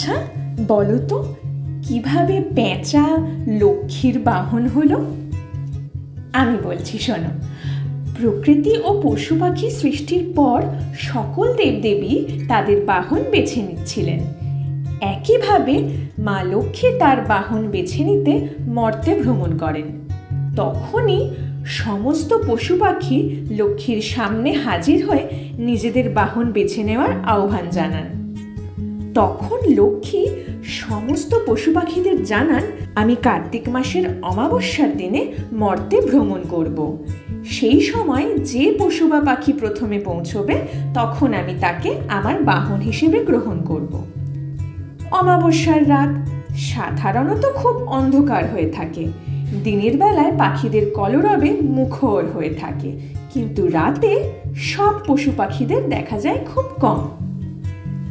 আচ্ছা বলো তো, কিভাবে পেঁচা লক্ষ্মীর বাহন হলো? আমি বলছি, শোনো। প্রকৃতি ও পশু পাখি সৃষ্টির পর সকল দেবদেবী তাদের বাহন বেছে নিচ্ছিলেন। একইভাবে মা লক্ষ্মী তার বাহন বেছে নিতে মর্তে ভ্রমণ করেন। তখনই সমস্ত পশু পাখি লক্ষ্মীর সামনে হাজির হয়ে নিজেদের বাহন বেছে নেওয়ার আহ্বান জানান। তখন লক্ষ্মী সমস্ত পশু পাখিদের জানান, আমি কার্তিক মাসের অমাবস্যার দিনে মর্তে ভ্রমণ করব। সেই সময় যে পশু বা পাখি প্রথমে পৌঁছবে তখন আমি তাকে আমার বাহন হিসেবে গ্রহণ করব। অমাবস্যার রাত সাধারণত খুব অন্ধকার হয়ে থাকে। দিনের বেলায় পাখিদের কলরবে মুখর হয়ে থাকে, কিন্তু রাতে সব পশু পাখিদের দেখা যায় খুব কম।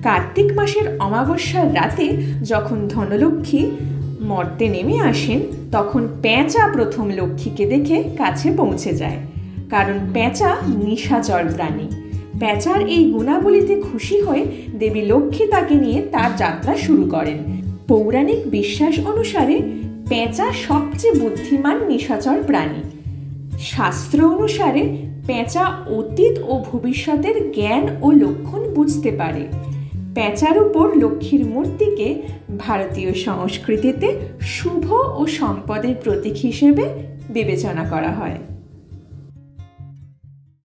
কার্তিক মাসের অমাবস্যার রাতে যখন ধনলক্ষ্মী মর্তে নেমে আসেন, তখন পেঁচা প্রথম লক্ষ্মীকে দেখে কাছে পৌঁছে যায়, কারণ পেঁচা নিশাচর প্রাণী। পেঁচার এই গুণাবলীতে খুশি হয়ে দেবী লক্ষ্মী তাকে নিয়ে তার যাত্রা শুরু করেন। পৌরাণিক বিশ্বাস অনুসারে পেঁচা সবচেয়ে বুদ্ধিমান নিশাচর প্রাণী। শাস্ত্র অনুসারে পেঁচা অতীত ও ভবিষ্যতের জ্ঞান ও লক্ষণ বুঝতে পারে। পেঁচার উপর লক্ষ্মীর মূর্তিকে ভারতীয় সংস্কৃতিতে শুভ ও সম্পদের প্রতীক হিসেবে বিবেচনা করা হয়।